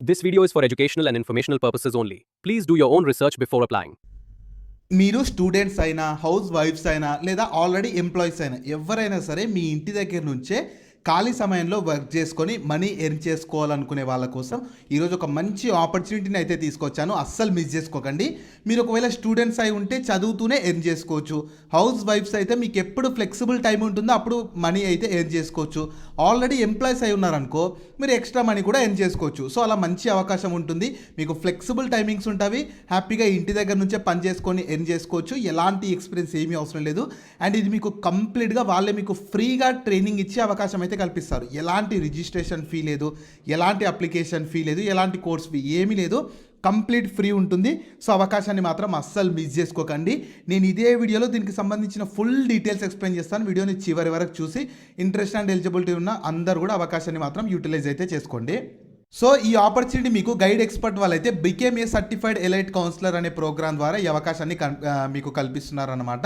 This video is for educational and informational purposes only. Please do your own research before applying. మీరు students అయినా house wives అయినా లేదా already employees అయినా ఎవరైనా సరే మీ ఇంటి దగ్గర నుంచే ఖాళీ సమయంలో వర్క్ చేసుకొని మనీ ఎర్న్ చేసుకోవాలనుకునే వాళ్ళ కోసం ఈరోజు ఒక మంచి ఆపర్చునిటీని అయితే తీసుకొచ్చాను. అస్సలు మిస్ చేసుకోకండి. మీరు ఒకవేళ స్టూడెంట్స్ అయి ఉంటే చదువుతూనే ఎర్న్ చేసుకోవచ్చు. హౌస్ వైఫ్స్ అయితే మీకు ఎప్పుడు ఫ్లెక్సిబుల్ టైం ఉంటుందో అప్పుడు మనీ అయితే ఎర్న్ చేసుకోవచ్చు. ఆల్రెడీ ఎంప్లాయీస్ అయి ఉన్నారనుకో మీరు ఎక్స్ట్రా మనీ కూడా ఎర్న్ చేసుకోవచ్చు. సో అలా మంచి అవకాశం ఉంటుంది. మీకు ఫ్లెక్సిబుల్ టైమింగ్స్ ఉంటాయి. హ్యాపీగా ఇంటి దగ్గర నుంచే పని చేసుకొని ఎర్న్ చేసుకోవచ్చు. ఎలాంటి ఎక్స్పీరియన్స్ ఏమీ అవసరం లేదు. అండ్ ఇది మీకు కంప్లీట్గా వాళ్ళే మీకు ఫ్రీగా ట్రైనింగ్ ఇచ్చే అవకాశం అయితే కల్పిస్తారు. ఎలాంటి రిజిస్ట్రేషన్ ఫీ లేదు, ఎలాంటి అప్లికేషన్ ఫీ లేదు, ఎలాంటి కోర్స్ ఫీ ఏమీ లేదు. కంప్లీట్ ఫ్రీ ఉంటుంది. సో అవకాశాన్ని మాత్రం అస్సలు మిస్ చేసుకోకండి. నేను ఇదే వీడియోలో దీనికి సంబంధించిన ఫుల్ డీటెయిల్స్ ఎక్స్ప్లెయిన్ చేస్తాను. వీడియోని చివరి వరకు చూసి ఇంట్రెస్ట్ అండ్ ఎలిజిబిలిటీ ఉన్న అందరూ కూడా అవకాశాన్ని మాత్రం యూటిలైజ్ అయితే చేసుకోండి. సో ఈ ఆపర్చునిటీ మీకు గైడ్ ఎక్స్పర్ట్ వాళ్ళైతే become a certified elite counsellor అనే ప్రోగ్రామ్ ద్వారా ఈ అవకాశాన్ని మీకు కల్పిస్తున్నారన్నమాట.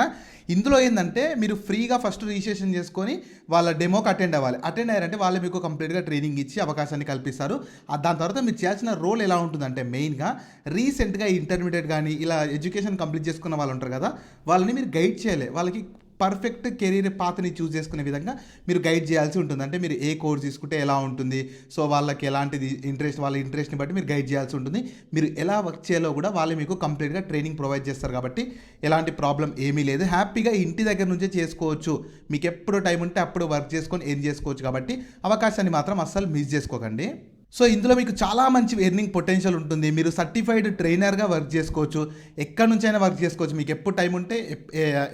ఇందులో ఏంటంటే మీరు ఫ్రీగా ఫస్ట్ రిజిస్ట్రేషన్ చేసుకొని వాళ్ళ డెమోకి అటెండ్ అవ్వాలి. అటెండ్ అయ్యారంటే వాళ్ళు మీకు కంప్లీట్గా ట్రైనింగ్ ఇచ్చి అవకాశాన్ని కల్పిస్తారు. దాని తర్వాత మీరు చేయాల్సిన రోల్ ఎలా ఉంటుందంటే మెయిన్గా రీసెంట్గా ఇంటర్మీడియట్ కానీ ఇలా ఎడ్యుకేషన్ కంప్లీట్ చేసుకున్న వాళ్ళు ఉంటారు కదా, వాళ్ళని మీరు గైడ్ చేయాలి. వాళ్ళకి పర్ఫెక్ట్ కెరీర్ పాత్ని చూస్ చేసుకునే విధంగా మీరు గైడ్ చేయాల్సి ఉంటుంది. అంటే మీరు ఏ కోర్స్ తీసుకుంటే ఎలా ఉంటుంది, సో వాళ్ళకి ఎలాంటిది ఇంట్రెస్ట్, వాళ్ళ ఇంట్రెస్ట్ని బట్టి మీరు గైడ్ చేయాల్సి ఉంటుంది. మీరు ఎలా వర్క్ చేయాలో కూడా వాళ్ళు మీకు కంప్లీట్గా ట్రైనింగ్ ప్రొవైడ్ చేస్తారు. కాబట్టి ఎలాంటి ప్రాబ్లం ఏమీ లేదు. హ్యాపీగా ఇంటి దగ్గర నుంచే చేసుకోవచ్చు. మీకు ఎప్పుడు టైం ఉంటే అప్పుడు వర్క్ చేసుకొని ఏం చేసుకోవచ్చు. కాబట్టి అవకాశాన్ని మాత్రం అస్సలు మిస్ చేసుకోకండి. సో ఇందులో మీకు చాలా మంచి ఎర్నింగ్ పొటెన్షియల్ ఉంటుంది. మీరు సర్టిఫైడ్ ట్రైనర్గా వర్క్ చేసుకోవచ్చు. ఎక్కడి నుంచైనా వర్క్ చేసుకోవచ్చు. మీకు ఎప్పుడు టైం ఉంటే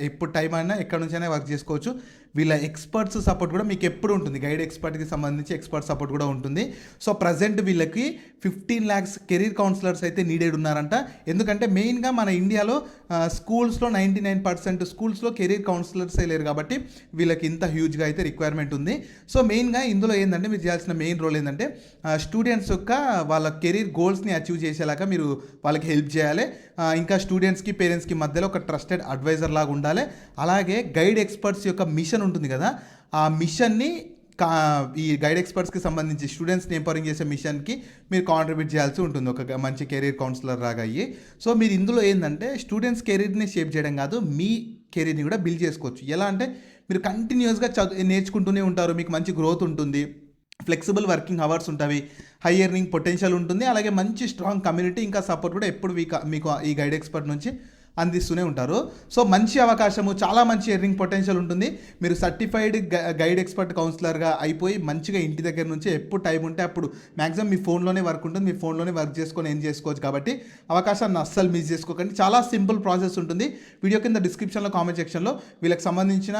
ఎప్పుడు టైం అయినా ఎక్కడి నుంచైనా వర్క్ చేసుకోవచ్చు. వీళ్ళ ఎక్స్పర్ట్స్ సపోర్ట్ కూడా మీకు ఎప్పుడు ఉంటుంది. గైడ్ ఎక్స్పర్ట్కి సంబంధించి ఎక్స్పర్ట్ సపోర్ట్ కూడా ఉంటుంది. సో ప్రజెంట్ వీళ్ళకి 15 lakhs కెరీర్ కౌన్సిలర్స్ అయితే నీడెడ్ ఉన్నారంట. ఎందుకంటే మెయిన్గా మన ఇండియాలో స్కూల్స్లో 99% స్కూల్స్లో కెరీర్ కౌన్సిలర్స్ లేరు. కాబట్టి వీళ్ళకి ఇంత హ్యూజ్గా అయితే రిక్వైర్మెంట్ ఉంది. సో మెయిన్గా ఇందులో ఏంటంటే మీరు చేయాల్సిన మెయిన్ రోల్ ఏంటంటే స్టూడెంట్స్ యొక్క వాళ్ళ కెరీర్ గోల్స్ని అచీవ్ చేసేలాగా మీరు వాళ్ళకి హెల్ప్ చేయాలి. ఇంకా స్టూడెంట్స్కి పేరెంట్స్కి మధ్యలో ఒక ట్రస్టెడ్ అడ్వైజర్ లాగా ఉండాలి. అలాగే గైడ్ ఎక్స్పర్ట్స్ యొక్క మిషన్ ఉంటుంది కదా, ఆ మిషన్ని ఈ గైడ్ ఎక్స్పర్ట్స్కి సంబంధించి స్టూడెంట్స్ని ఎంపవరింగ్ చేసే మిషన్కి మీరు కాంట్రిబ్యూట్ చేయాల్సి ఉంటుంది ఒక మంచి కెరీర్ కౌన్సిలర్ లాగా అయ్యి. సో మీరు ఇందులో ఏంటంటే స్టూడెంట్స్ కెరీర్ని షేప్ చేయడం కాదు, మీ కెరీర్ని కూడా బిల్డ్ చేసుకోవచ్చు. ఎలా అంటే మీరు కంటిన్యూస్గా నేర్చుకుంటూనే ఉంటారు. మీకు మంచి గ్రోత్ ఉంటుంది, ఫ్లెక్సిబుల్ వర్కింగ్ అవర్స్ ఉంటాయి, హై ఎర్నింగ్ పొటెన్షియల్ ఉంటుంది. అలాగే మంచి స్ట్రాంగ్ కమ్యూనిటీ ఇంకా సపోర్ట్ కూడా ఎప్పుడు మీకు ఈ గైడ్ ఎక్స్పర్ట్ నుంచి అందిస్తూనే ఉంటారు. సో మంచి అవకాశము, చాలా మంచి ఎర్నింగ్ పొటెన్షియల్ ఉంటుంది. మీరు సర్టిఫైడ్ గైడ్ ఎక్స్పర్ట్ కౌన్సిలర్గా అయిపోయి మంచిగా ఇంటి దగ్గర నుంచి ఎప్పుడు టైం ఉంటే అప్పుడు మ్యాక్సిమం మీ ఫోన్లోనే వర్క్ ఉంటుంది. మీ ఫోన్లోనే వర్క్ చేసుకొని ఏం చేసుకోవచ్చు. కాబట్టి అవకాశాన్ని అస్సలు మిస్ చేసుకోకండి. చాలా సింపుల్ ప్రాసెస్ ఉంటుంది. వీడియో కింద డిస్క్రిప్షన్లో కామెంట్ సెక్షన్లో వీళ్ళకి సంబంధించిన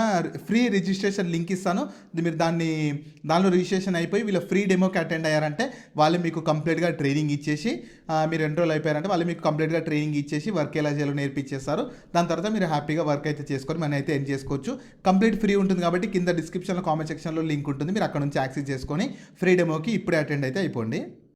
ఫ్రీ రిజిస్ట్రేషన్ లింక్ ఇస్తాను. మీరు దానిలో రిజిస్ట్రేషన్ అయిపోయి వీళ్ళ ఫ్రీ డెమోకి అటెండ్ అయ్యారంటే వాళ్ళు మీకు కంప్లీట్గా ట్రైనింగ్ ఇచ్చేసి, మీరు ఎన్రోల్ అయిపోయారంటే వాళ్ళు మీకు కంప్లీట్గా ట్రైనింగ్ ఇచ్చేసి వర్క్ ఎలా చేయాలో నేర్పించేస్తారు. దాని తర్వాత మీరు హ్యాపీగా వర్క్ అయితే చేసుకొని మనం అయితే ఎర్న్ చేసుకోవచ్చు. కంప్లీట్ ఫ్రీ ఉంటుంది కాబట్టి కింద డిస్క్రిప్షన్లో కామెంట్ సెక్షన్లో లింక్ ఉంటుంది. మీరు అక్కడ నుంచి యాక్సెస్ చేసుకొని ఫ్రీ డెమోకి ఇప్పుడే అటెండ్ అయితే అయిపోండి.